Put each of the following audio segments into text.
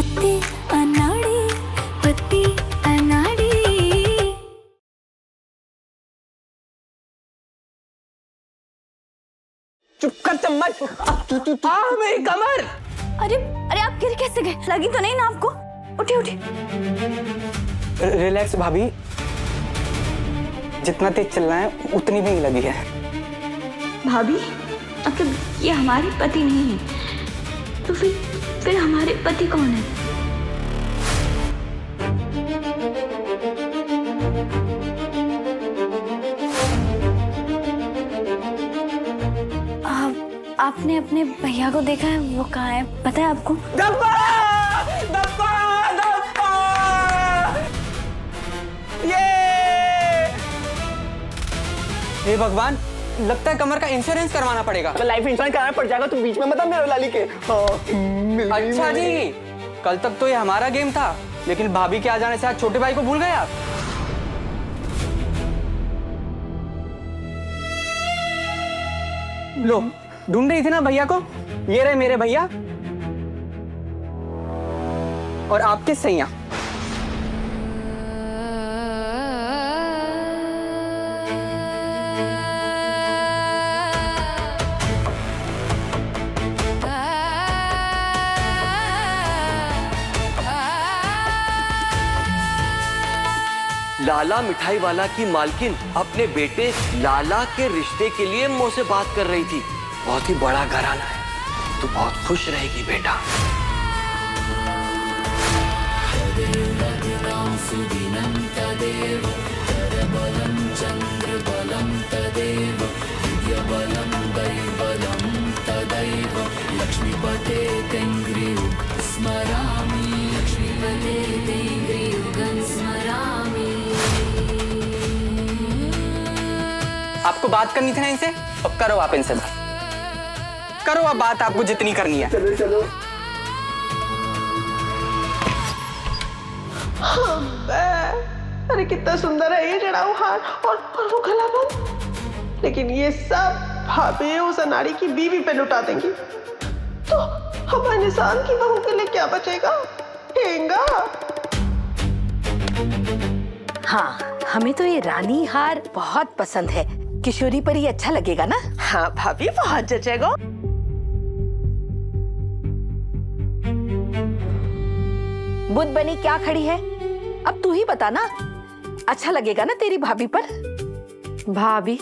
पत्ती अनाड़ी, पत्ती अनाड़ी। चुप कर चम्मच। मेरी कमर। अरे अरे आप गिर कैसे गए? लगी तो नहीं ना आपको? उठिए उठिए। रिलैक्स भाभी, जितना तेज चलना है उतनी भी लगी है। भाभी मतलब ये हमारे पति नहीं है, तो फिर हमारे पति कौन है? आपने अपने भैया को देखा है? वो कहाँ है पता है आपको? धप्पा! धप्पा! धप्पा! हे भगवान, लगता है कमर का इंश्योरेंस करवाना पड़ेगा। तो लाइफ इंश्योरेंस कराना पड़ जाएगा, तुम बीच में मत मेरे लाली के। अच्छा जी, कल तक तो ये हमारा गेम था, लेकिन भाभी के आ जाने से आज छोटे भाई को भूल गए आप। लो, ढूंढ रही थी ना भैया को? ये रहे मेरे भैया और आपके सैया। लाला मिठाई वाला की मालकिन अपने बेटे लाला के रिश्ते के लिए मुंह से बात कर रही थी। बहुत ही बड़ा घराना है, तू बहुत खुश रहेगी बेटा। लक्ष्मीपते तेंग्रियुगं स्मरामि, लक्ष्मीपते तेंग्रियुगं स्मरामि। आपको बात करनी थी ना इनसे, अब करो आप इनसे बात। करो अब बात, आपको जितनी करनी है। चलो चलो। अरे कितना सुंदर है ये जड़ाऊ हार और वो गला बंद। लेकिन ये सब भाभी उस अनाड़ी की बीवी पे लुटा देंगी, तो हमारे निशान की बहू के लिए क्या बचेगा? ठेंगा। हाँ, हमें तो ये रानी हार बहुत पसंद है। किशोरी पर ये अच्छा लगेगा ना? हाँ भाभी, बहुत जचेगा। बुद्ध बनी क्या खड़ी है? अब तू ही बता ना, अच्छा लगेगा ना तेरी भाभी पर? भाभी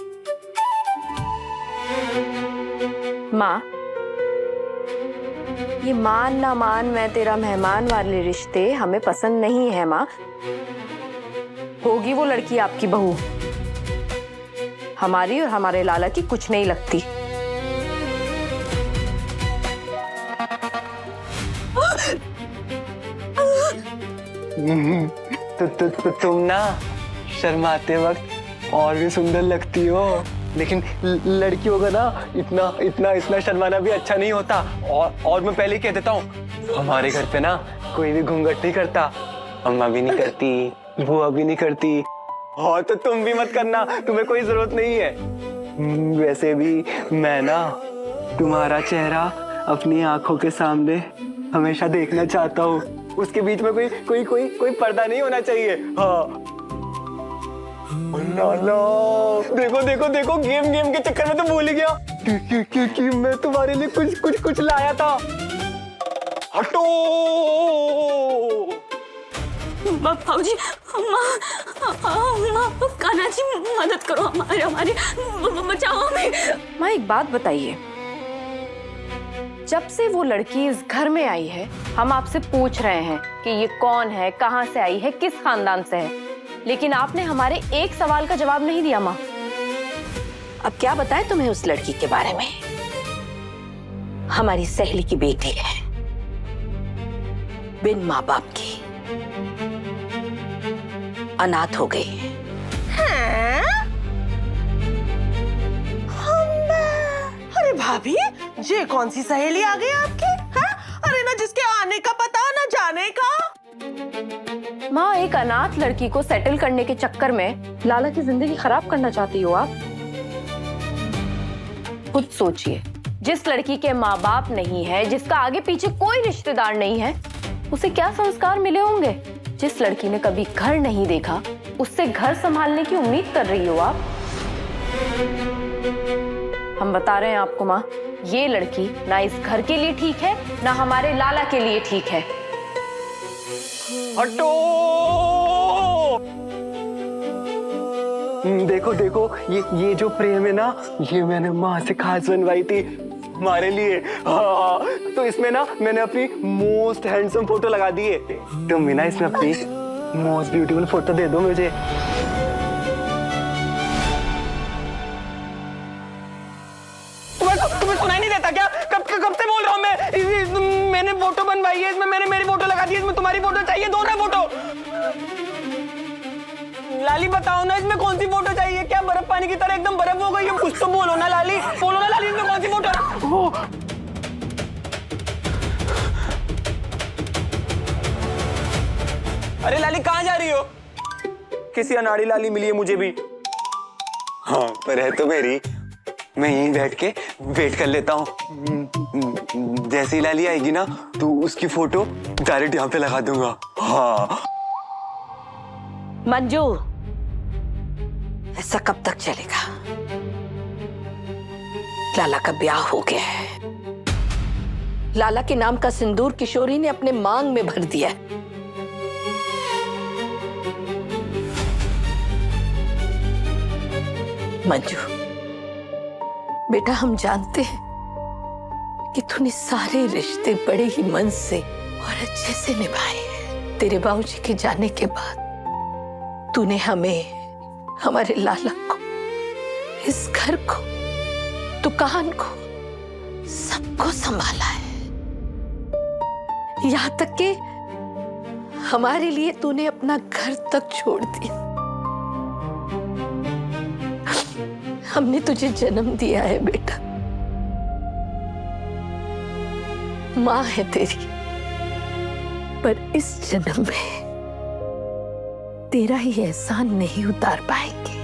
माँ, ये मान ना मान मैं तेरा मेहमान वाले रिश्ते हमें पसंद नहीं है माँ। होगी वो लड़की आपकी बहू, हमारी और हमारे लाला की कुछ नहीं लगती। तुम ना शर्माते वक्त और भी सुंदर लगती हो, लेकिन लड़कियों का ना इतना इतना इतना शर्माना भी अच्छा नहीं होता। और मैं पहले ही कह देता हूँ, हमारे घर पे ना कोई भी घूंघट नहीं करता, अम्मा भी नहीं करती, बुआ भी नहीं करती, और तो तुम भी मत करना, तुम्हें कोई जरूरत नहीं है। वैसे भी मैं ना तुम्हारा चेहरा अपनी आंखों के सामने हमेशा देखना चाहता हूँ, उसके बीच में कोई कोई कोई कोई पर्दा नहीं होना चाहिए। हाँ देखो देखो देखो, गेम गेम के चक्कर में तो भूल ही गया कि मैं तुम्हारे लिए कुछ लाया था। हटो बाबूजी, कान्हा जी मदद करो, हमारे बचाओ हमें। माँ एक बात बताइए, जब से वो लड़की इस घर में आई है हम आपसे पूछ रहे हैं कि ये कौन है, कहाँ से आई है, किस खानदान से है, लेकिन आपने हमारे एक सवाल का जवाब नहीं दिया माँ। अब क्या बताएं तुम्हें उस लड़की के बारे में? हमारी सहेली की बेटी है, बिन माँ बाप की, अनाथ हो गई है। अरे भाभी, ये कौन सी सहेली आ गई आपकी? हाँ? अरे ना जिसके आने का पता ना जाने का। माँ, एक अनाथ लड़की को सेटल करने के चक्कर में लाला की जिंदगी खराब करना चाहती हो आप? खुद सोचिए, जिस लड़की के माँ बाप नहीं है, जिसका आगे पीछे कोई रिश्तेदार नहीं है, उसे क्या संस्कार मिले होंगे? जिस लड़की ने कभी घर नहीं देखा, उससे घर संभालने की उम्मीद कर रही हो आप? हम बता रहे हैं आपको माँ, ये लड़की ना इस घर के लिए ठीक है, ना हमारे लाला के लिए ठीक है। हटो! देखो देखो, ये जो प्रेम है ना, ये मैंने माँ से खास बनवाई थी हमारे लिए। हाँ, तो इसमें ना मैंने अपनी मोस्ट हैंडसम फोटो लगा दी है। तुम भी ना इसमें अपनी मोस्ट ब्यूटीफुल फोटो दे दो मुझे। तुम्हें सुनाई नहीं देता क्या? कब से बोल रहा हूँ मैं? मैंने फोटो बनवाई है, इसमें मैंने मेरी फोटो लगा दी है, इसमें तुम्हारी फोटो चाहिए, दो ना फोटो। लाली बताओ ना, इसमें कौन सी फोटो चाहिए? क्या बर्फ पानी की तरह एकदम बर्फ हो गई है? कुछ तो बोलो ना लाली, बोलो ना लाली, इसमें कौन सी फोटो? अरे लाली कहाँ जा रही हो? किसी अनाड़ी लाली मिली है मुझे भी। हाँ पर है तो मेरी, मैं यहीं बैठ के वेट कर लेता हूँ। जैसी लाली आएगी ना तो उसकी फोटो डायरेक्ट यहाँ पे लगा दूंगा। हाँ मंजू, ऐसा कब तक चलेगा? लाला का ब्याह हो गया है। लाला के नाम का सिंदूर किशोरी ने अपने मांग में भर दिया है। मंजू बेटा, हम जानते हैं कि तूने सारे रिश्ते बड़े ही मन से और अच्छे से निभाए हैं। तेरे बाबूजी के जाने के बाद तूने हमें, हमारे लाला को, इस घर को, दुकान को, सबको संभाला है। यहां तक कि हमारे लिए तूने अपना घर तक छोड़ दिया। हमने तुझे जन्म दिया है बेटा, मां है तेरी, पर इस जन्म में तेरा ही एहसान नहीं उतार पाएंगे।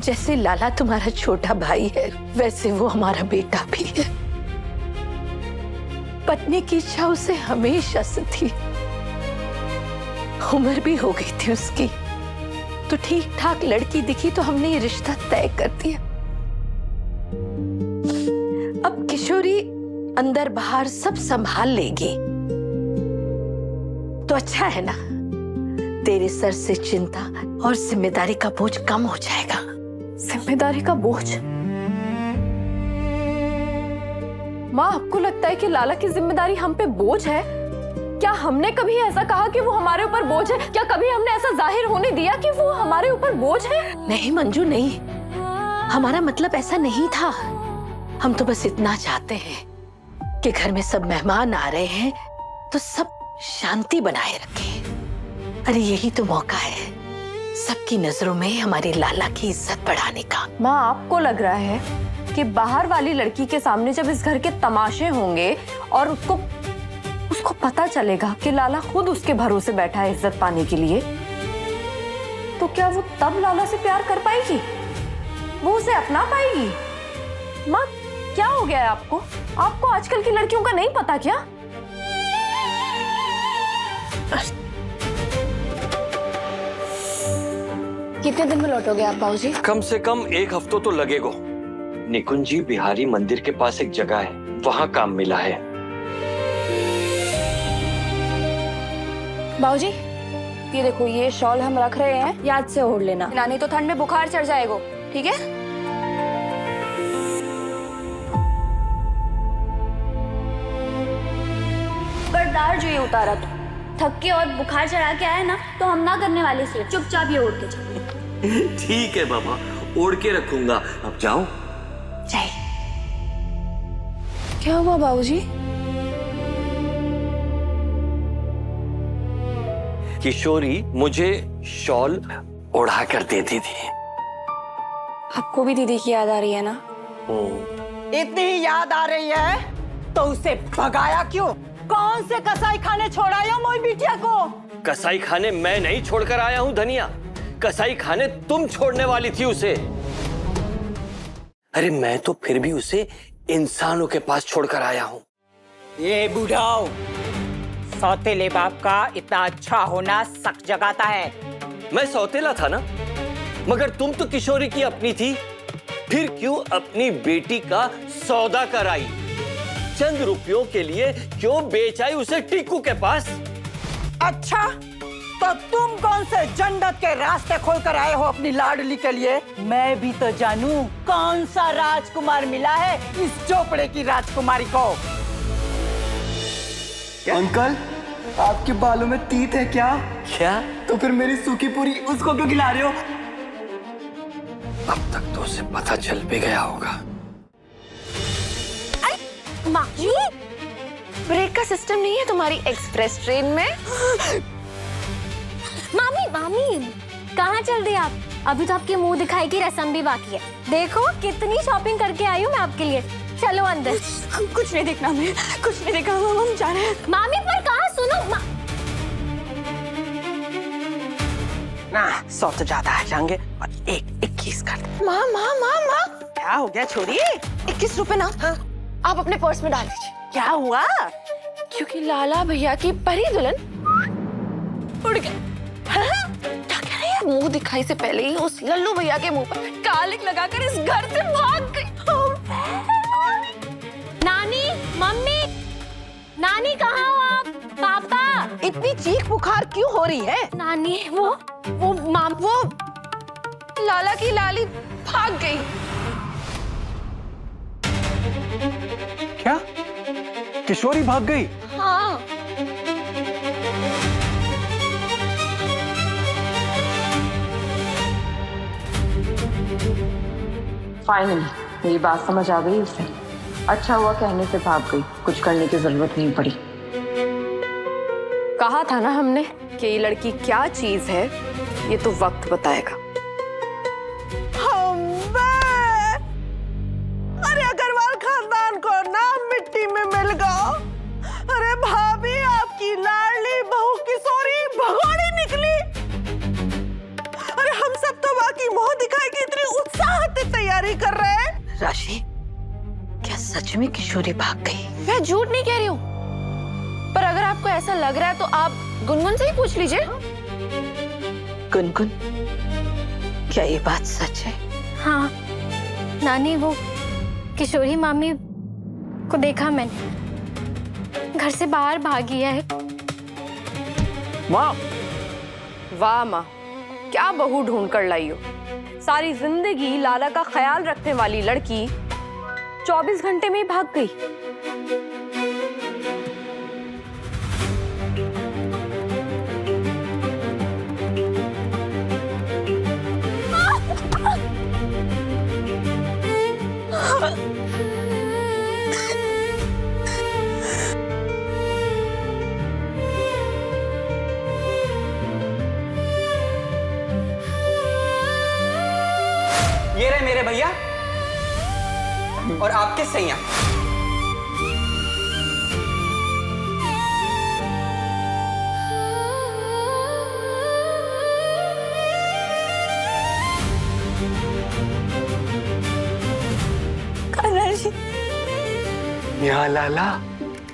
जैसे लाला तुम्हारा छोटा भाई है, वैसे वो हमारा बेटा भी है। पत्नी की इच्छा उसे हमेशा से थी। उम्र भी हो गई थी उसकी, तो ठीक ठाक लड़की दिखी तो हमने ये रिश्ता तय कर दिया। अब किशोरी अंदर बाहर सब संभाल लेगी तो अच्छा है ना। तेरे सर से चिंता और जिम्मेदारी का बोझ कम हो जाएगा। जिम्मेदारी का बोझ? माँ, आपको लगता है कि लाला की जिम्मेदारी हम पे बोझ है? क्या हमने कभी ऐसा कहा कि वो हमारे ऊपर बोझ है? क्या कभी हमने ऐसा जाहिर होने दिया कि वो हमारे ऊपर बोझ है? नहीं मंजू, नहीं, हमारा मतलब ऐसा नहीं था। हम तो बस इतना चाहते हैं कि घर में सब मेहमान आ रहे हैं तो सब शांति बनाए रखें। अरे यही तो मौका है सबकी नजरों में हमारे लाला की इज्जत बढ़ाने का। माँ, आपको लग रहा है कि बाहर वाली लड़की के सामने जब इस घर के तमाशे होंगे और उसको पता चलेगा कि लाला खुद उसके भरोसे बैठा है इज्जत पाने के लिए, तो क्या वो तब लाला से प्यार कर पाएगी? वो उसे अपना पाएगी? माँ, क्या हो गया है आपको? आपको आजकल की लड़कियों का नहीं पता क्या? कितने दिन में लौटोगे आप बाबूजी? कम से कम 1 हफ्ता तो लगेगा। निकुंजी बिहारी मंदिर के पास एक जगह है, वहां काम मिला है। बाबूजी, ये देखो, ये शॉल हम रख रहे हैं, याद से ओढ़ लेना, नहीं तो ठंड में बुखार चढ़ जाएगा, ठीक है? बर्दार जो ये उतारा तो थक के और बुखार चढ़ा के आया ना, तो हम ना करने वाले से चुपचाप ये ओढ़ के चलो। ठीक है बाबा, ओढ़ के रखूंगा। अब जाऊं? जाए। क्या हुआ बाबूजी? किशोरी मुझे शॉल ओढ़ा कर देती थी। आपको भी दीदी की याद आ रही है ना? इतनी ही याद आ रही है तो उसे भगाया क्यों? कौन से कसाई खाने छोड़ाया मोई बिटिया को? कसाई खाने मैं नहीं छोड़कर आया हूं धनिया, कसाई खाने तुम छोड़ने वाली थी उसे। अरे मैं तो फिर भी उसे इंसानों के पास छोड़कर आया हूं। ये बुढ़ाओ, सौतेले बाप का इतना अच्छा होना सक जगाता है। मैं सौतेला था ना, मगर तुम तो किशोरी की अपनी थी, फिर क्यों अपनी बेटी का सौदा कराई? चंद रुपयों के लिए क्यों बेच आई उसे टीकू के पास? अच्छा, तो तुम कौन से जन्नत के रास्ते खोल कर आए हो अपनी लाडली के लिए? मैं भी तो जानूं कौन सा राजकुमार मिला है इस चोपड़े की राजकुमारी को। अंकल, आपके बालों में तीत है क्या? क्या? तो फिर मेरी सूखी पूरी उसको क्यों खिला रहे हो? अब तक तो उसे पता चल भी गया होगा। माँ जी, ब्रेक का सिस्टम नहीं है तुम्हारी एक्सप्रेस ट्रेन में? मामी मामी, कहाँ चल रही आप? अभी तो आपके मुंह दिखाई की रस्म भी बाकी है। देखो कितनी शॉपिंग करके आई हूँ मैं आपके लिए। चलो अंदर। कुछ नहीं देखना, मैं कुछ नहीं देखा, हम जा रहे हैं। मामी पर कहाँ, सुनो ना 100 तो ज्यादा आ जाएंगे और 21 कर दे। माँ माँ माँ माँ, क्या हो गया छोरी? 21 रुपए ना आप अपने पर्स में डाल दीजिए। क्या हुआ? क्योंकि लाला भैया की परी दुल्हन उड़ गई। क्या कह रही है? मुंह दिखाई से पहले ही उस लल्लू भैया के मुंह पर कालिक लगाकर इस घर से भाग गई। नानी, मम्मी, नानी कहाँ हो आप? पापा, इतनी चीख पुकार क्यों हो रही है? नानी, वो माम, वो लाला की लाली भाग गई। क्या? किशोरी भाग गई? हाँ, फाइनली मेरी बात समझ आ गई उसे। अच्छा हुआ कहने से भाग गई, कुछ करने की जरूरत नहीं पड़ी। कहा था ना हमने कि ये लड़की क्या चीज है, ये तो वक्त बताएगा। अरे अग्रवाल खानदान को नाम मिट्टी में मिल गया। अरे भाभी, आपकी लाडली बहू किशोरी भगोड़ी निकली। अरे हम सब तो बाकी मुंह दिखाई की इतनी उत्साह से तैयारी कर रहे हैं। राशि, क्या सच में किशोरी भाग गई? मैं झूठ नहीं कह रही हूँ, पर अगर आपको ऐसा लग रहा है तो आप गुनगुन से ही पूछ लीजिए। गुनगुन, क्या ये बात सच है? हाँ नानी, वो किशोरी मामी को देखा मैंने, घर से बाहर भागी है। माँ, वाह माँ, क्या बहू ढूंढ कर लाई हो। सारी जिंदगी लाला का ख्याल रखने वाली लड़की 24 घंटे में ही भाग गई। ये रहे मेरे भैया और आपके सैया। यहाँ लाला,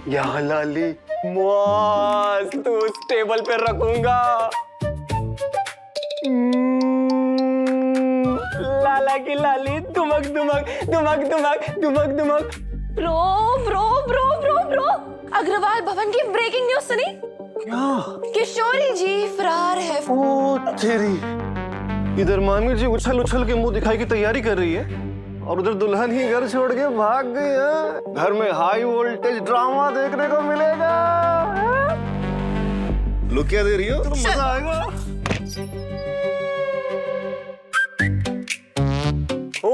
यहाँ लाली, मस्त उस टेबल पे रखूंगा। लाला की लाली दुमक दुमक दुमक दुमक दुमक दुमक। Bro bro bro bro bro, Agarwal Bhawan की ब्रेकिंग न्यूज सुनी? क्या? किशोरी जी फरार है। ओ तेरी, इधर मामी जी उछल उछल के मुंह दिखाई की तैयारी कर रही है और उधर दुल्हन ही घर छोड़ के भाग गई है। घर में हाई वोल्टेज ड्रामा देखने को मिलेगा। लुक क्या दे रही हो? मजा आएगा। ओ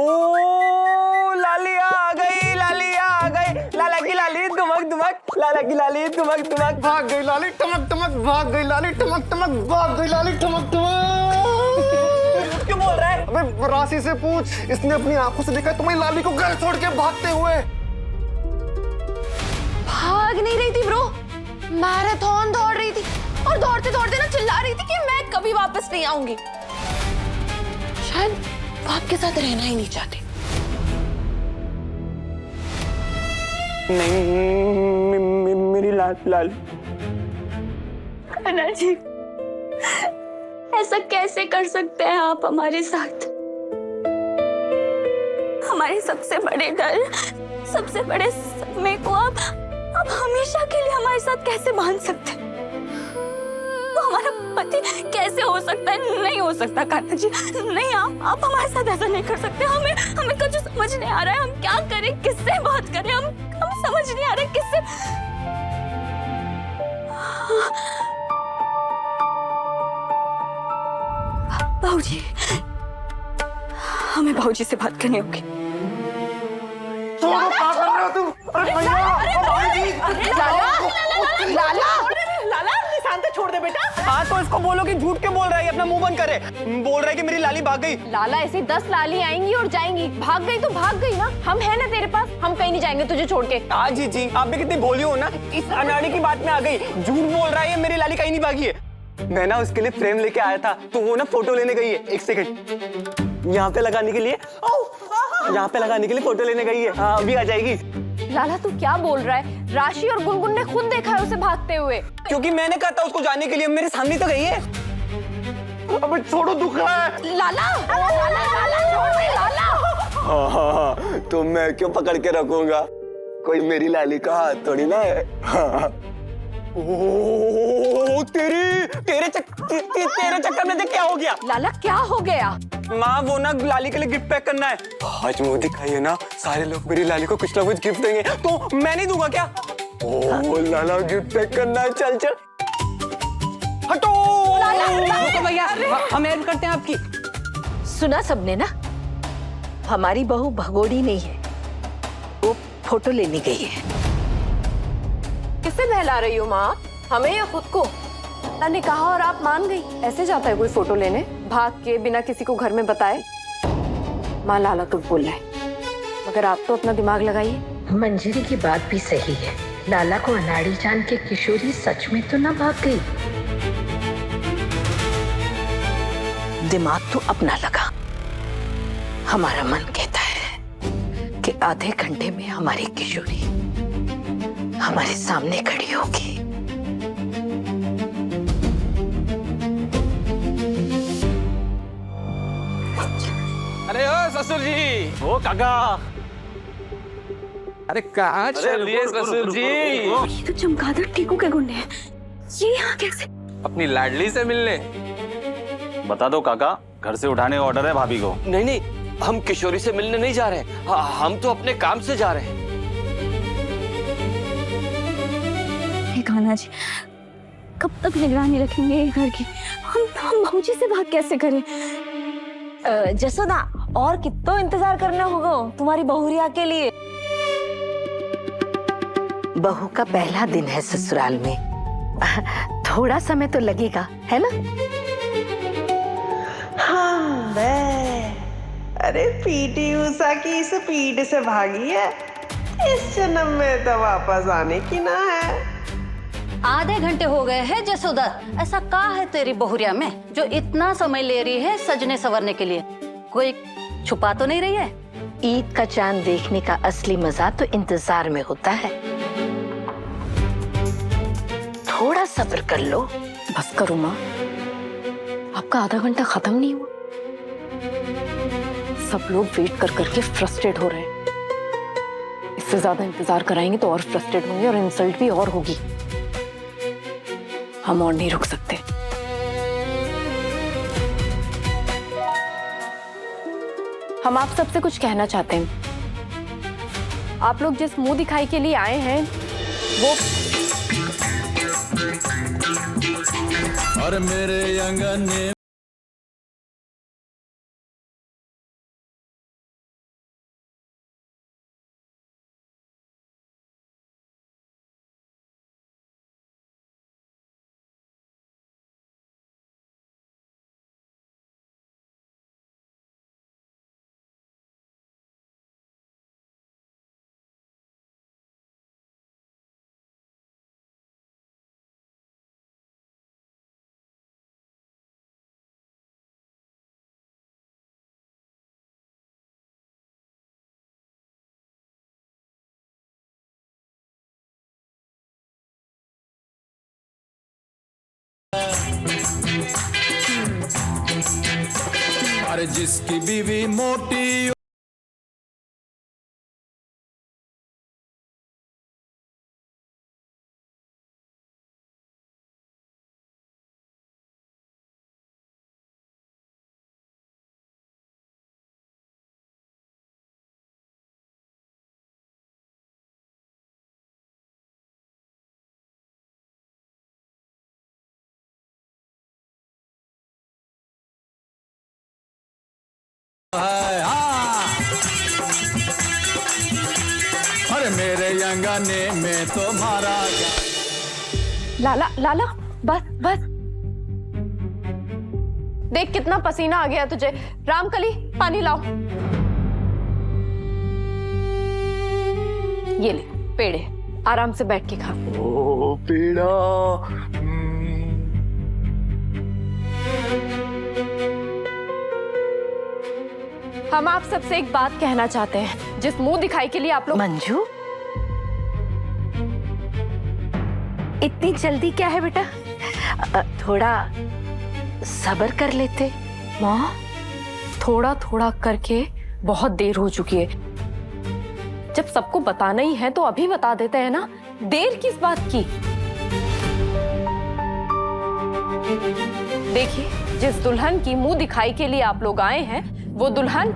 लाली आ गई, लाली आ गई, लाला की लाली दुमक दुमक, लाला की लाली दुमक दुमक। भाग गई लाली टमक टमक, भाग गई लाली टमक टमक, भाग गई लाली टमक टमक। क्यों बोल रहा है? अबे राशि से पूछ, इसने अपनी आंखों से देखा तुम्हारी लाली को घर छोड़ के भागते हुए। भाग नहीं रही थी ब्रो, मैराथन दौड़ रही थी और दौड़ते दौड़ते ना चिल्ला रही थी कि मैं कभी वापस नहीं आऊंगी। शायद वो आपके साथ रहना ही नहीं चाहती। नहीं, लाल। कान्हा जी, ऐसा कैसे कर सकते हैं आप हमारे साथ? हमारे सबसे बड़े डर, सबसे बड़े सदमे को आप हमेशा के लिए हमारे साथ कैसे बांध सकते हैं? तो हमारा पति कैसे हो सकता है? नहीं हो सकता कान्हा जी, नहीं। आप हमारे साथ ऐसा नहीं कर सकते। हमें कुछ समझ नहीं आ रहा है, हम क्या करें, किससे बात करें, हम समझ नहीं आ रहा है किससे। बाबूजी, हमें बाबूजी से बात करनी होगी। क्या कर रहे हो तुम? अरे लाला निशांत छोड़ दे बेटा। हाँ तो इसको बोलो कि झूठ क्यों बोल रहा है, अपना मुंह बंद करे। बोल रहा है कि मेरी लाली भाग गई। लाला ऐसी 10 लाली आएंगी और जाएंगी, भाग गई तो भाग गई ना, हम है ना तेरे पास, हम कहीं नहीं जाएंगे तुझे छोड़ के। हाँ जी, आप भी कितनी भोली हो ना, इस अनाड़ी की बात में आ गई। झूठ बोल रहा है ये, मेरी लाली कहीं नहीं भागी है। मैं ना उसके लिए फ्रेम लेके आया था, तो वो ना फोटो लेने गई है। एक सेकंड, यहाँ पे लगाने के लिए, यहाँ पे लगाने के लिए फोटो लेने गई है। हाँ अभी आ जाएगी। लाला तू क्या बोल रहा है? राशि और गुनगुन ने खुद देखा है उसे भागते हुए। क्योंकि मैंने कहा था उसको जाने के लिए, मेरे सामने तो गई है। अबे छोड़ो, दुख रहा है। लाला छोड़ दे लाला। हाँ, तो मैं क्यों पकड़ के रखूंगा? कोई मेरी लाली का हाथ थोड़ी ना है। हाँ। ओह, तेरे चक्कर में देख क्या हो गया। लाला क्या हो गया? माँ वो ना लाली के लिए गिफ्ट पैक करना है। आज मुंह दिखाइए ना, सारे लोग मेरी लाली को कुछ ना कुछ गिफ्ट देंगे। तो मैं नहीं दूंगा क्या? ओह लाला, गिफ्ट पैक करना है। चल चल हटो। रुको भैया, हम हेल्प करते हैं आपकी। सुना सबने ना, हमारी बहू भगोड़ी नहीं है, वो फोटो लेने गई है। किससे बहला रही हो माँ, हमें या खुद को? ने कहा और आप मान गई। ऐसे जाता है कोई फोटो लेने, भाग के, बिना किसी को घर में बताए? माँ लाला तो बोल रहा है, मगर आप तो अपना दिमाग लगाइए। मंजरी की बात भी सही है, लाला को अनाड़ी जान के किशोरी सच में तो ना भाग गई। दिमाग तो अपना लगा। हमारा मन कहता है कि आधे घंटे में हमारी किशोरी हमारे सामने खड़ी होगी। अरे ओ ससुर जी। ओ काका। अरे कहाँ चल दिए ससुर जी? ये तो चमगादड़ टीकू के गुंडे हैं। ये यहाँ कैसे? अपनी लाडली से मिलने। बता दो काका, घर से उठाने का ऑर्डर है भाभी को। नहीं, हम किशोरी से मिलने नहीं जा रहे, हम तो अपने काम से जा रहे हैं। कान्हा जी, कब तक निगरानी रखेंगे ये घर की? हम बाबूजी से बात कैसे करें? जसोदा, और कितना इंतजार करना होगा तुम्हारी बहुरिया के लिए? बहू का पहला दिन है ससुराल में, थोड़ा समय तो लगेगा, है ना? हाँ अरे पीटी उषा की स्पीड से भागी है, इस जन्म में तो वापस आने की ना है। आधे घंटे हो गए हैं जसोदा, ऐसा क्या है तेरी बहुरिया में जो इतना समय ले रही है सजने संवरने के लिए? कोई छुपा तो नहीं रही है? ईद का चांद देखने का असली मजा तो इंतजार में होता है। थोड़ा सब्र कर लो। बस करो माँ, आपका आधा घंटा खत्म नहीं हुआ। सब लोग वेट कर करके फ्रस्ट्रेट हो रहे हैं। इससे ज्यादा इंतजार कराएंगे तो और फ्रस्ट्रेट होंगे और इंसल्ट भी और होगी। हम और नहीं रुक सकते। हम आप सबसे कुछ कहना चाहते हैं। आप लोग जिस मुंह दिखाई के लिए आए हैं वो और मेरे अंगने अरे जिसकी बीवी मोटी है, हाँ। अरे मेरे अंगने में तुम्हारा लाला लाला बस बस। देख कितना पसीना आ गया तुझे। रामकली पानी लाओ। ये ले पेड़े, आराम से बैठ के खा। ओ पेड़ा। हम आप सबसे एक बात कहना चाहते हैं। जिस मुंह दिखाई के लिए आप लोग। मंजू, इतनी जल्दी क्या है बेटा? थोड़ा सब्र कर लेते। माँ, थोड़ा थोड़ा करके बहुत देर हो चुकी है। जब सबको बताना ही है तो अभी बता देते हैं ना। देर किस बात की? देखिए, जिस दुल्हन की मुंह दिखाई के लिए आप लोग आए हैं वो दुल्हन